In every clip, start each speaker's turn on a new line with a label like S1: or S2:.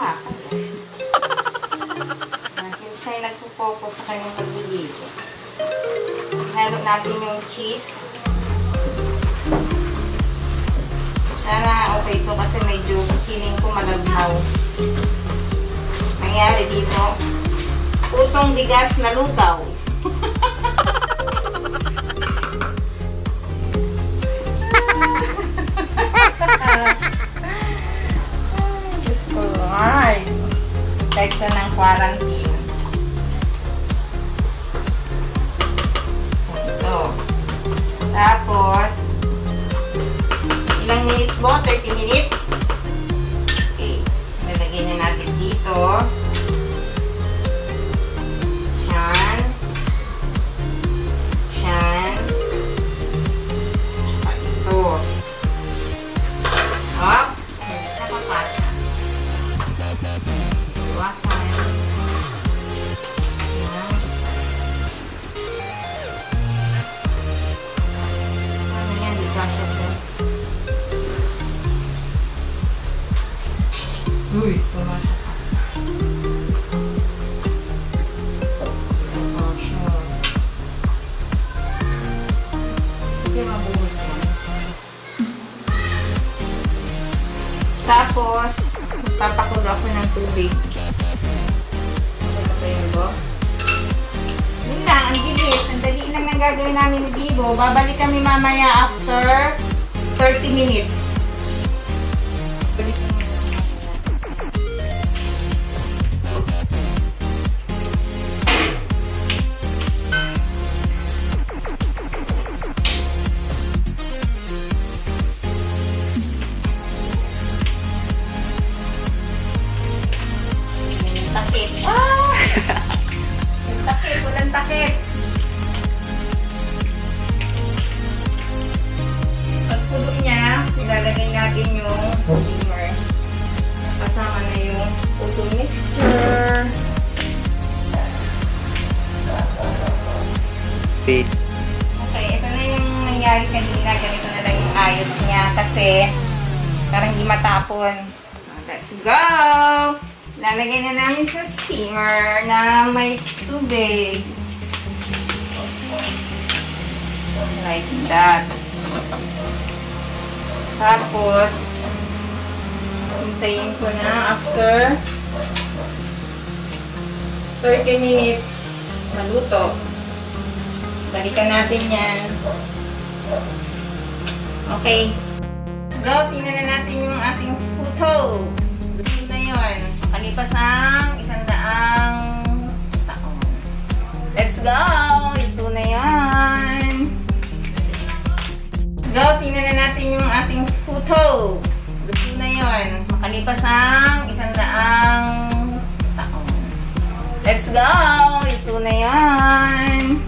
S1: pumasok. Dahil siya ay nagpo-focus sa kanyang pagliligo. Halo natin yung cheese. Sana okay to kasi medyo feeling ko malabnaw. Nangyari dito, utong bigas na lutaw. Alright. Epekto ng quarantine. Ito. Tapos, ilang minutes mo? 30 minutes? Okay. Nalagyan na natin dito. Yan. Yan. Ito. Oops. Napapasya. Iwasan. Yan. Ano yan? Di kasya po. Uy, pumasya ka. Pumasya. Hindi mabuhos yan. Tapos, papakulo ako ng tubig. Ito pa yun po. Yun lang, ang bilis. Ang dali lang nang gagawin namin ni Bibo. Babalik kami mamaya after 30 minutes. Balik kami. Takip. Ah! Takip. Walang takip. Pagpulo niya, ilalagay natin yung steamer. Kasama na yung utong mixture. Okay, ito na yung nangyari kanina. Ganito na lang yung ayos niya kasi parang hindi matapon. Let's go! Lalagay na namin sa steamer na may tubig. Like that. Tapos, hintayin ko na after 30 minutes maluto. Balikan natin yan. Okay. Let's go. Tingnan na natin yung ating photo. Gusto na yun. Kalipas ang 100 taon. Let's go! Ito na yan. Let's go! Tingnan na natin yung ating photo. Ito na yun. Makalipas ang 100 taon. Let's go! Ito na yan.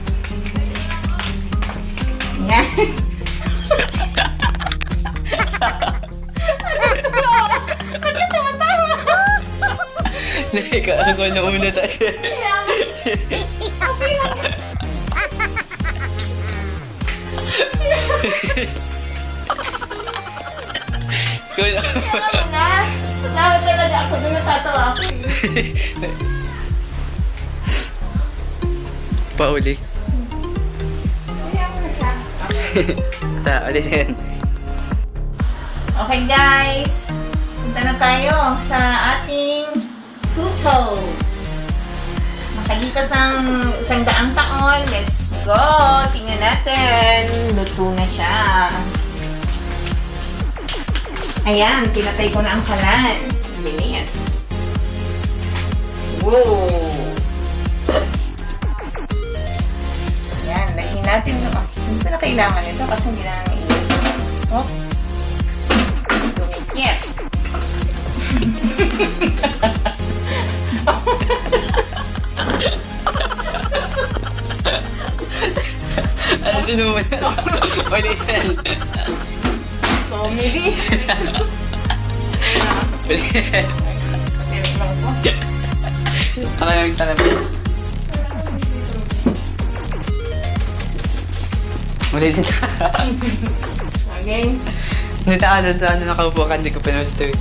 S1: Yan. Ba't ka tumatawa?
S2: Nakikaalam ko na una tayo.
S1: Nawa talaga ako doon natatawa ako.
S2: Pauli.
S1: Kaya mo na siya.
S2: Uli yan.
S1: Okay guys, punta na tayo sa ating photo. Makalipas ang 100 taon. Let's go! Tingnan natin. Luto na siya. Ayan, pinatay ko na ang kalan. Binis. Wow! Ayan, lagyan natin. Hindi ko na kailangan ito kasi hindi na iyon. Oh! Dumikit.
S2: Ano sinunod? Ulitin.
S1: Comedy.
S2: Ulitin. Ako na nagtalapin. Ulitin ka.
S1: Again.
S2: Nita ka doon sa ano nakaupo ka, hindi ko pinusto eh.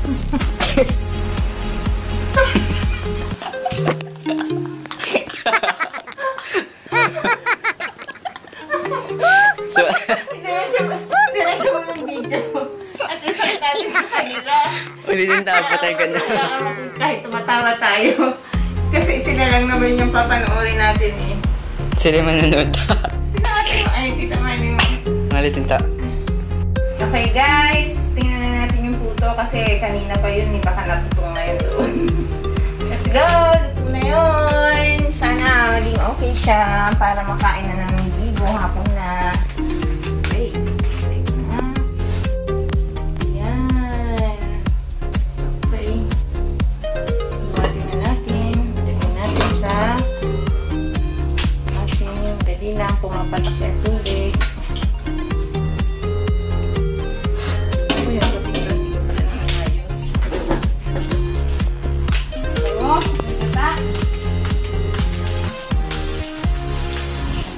S2: Ulitin tayo, patay ka na.
S1: Kahit tumatawa tayo. Kasi sila lang naman yung papanoorin natin eh.
S2: Sila yung manunod.
S1: Sila kasi ay, tita Mali mo.
S2: Ulitin ta.
S1: Okay guys, tingnan na natin yung puto kasi kanina pa yun, baka natutong na yun doon. Let's go! Luto na yun! Sana maging okay siya para makain na ng ligo hapon na. Okay. Wait na. Ayan. Okay. Iwatin na natin. Tingnan natin sa ating dali lang pumapatak sa tubig.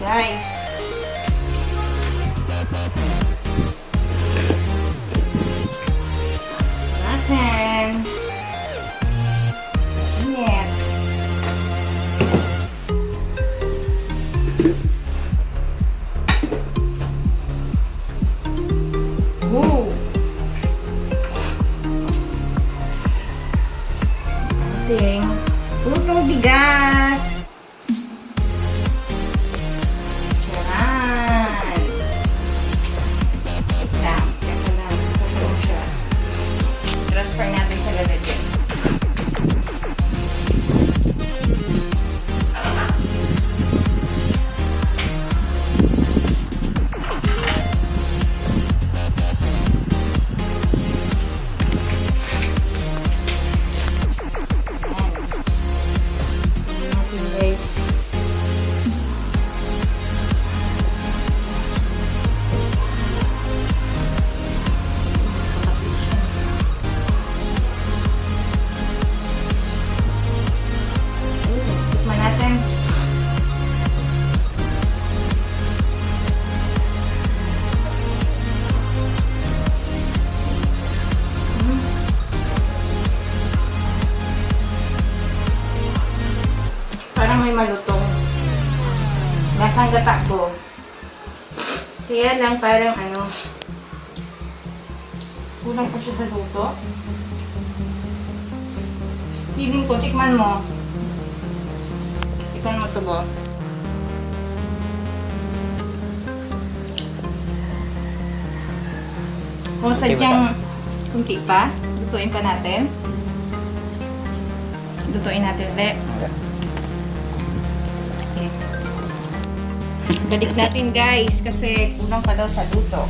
S1: Guys. Natin. Init. Woo. Ating putong bigas. Transfer natin sa lalagyan. Ayan. Guys. Parang may malutong. Nasang gata ko. Kaya lang parang ano, kulang pa siya sa luto. Feeling ko, tikman mo. Tikman mo ito ba? Kung sadyang kunti pa, lutuin pa natin. Lutuin natin ulit. Okay. Balik natin guys kasi kulang pa daw sa luto.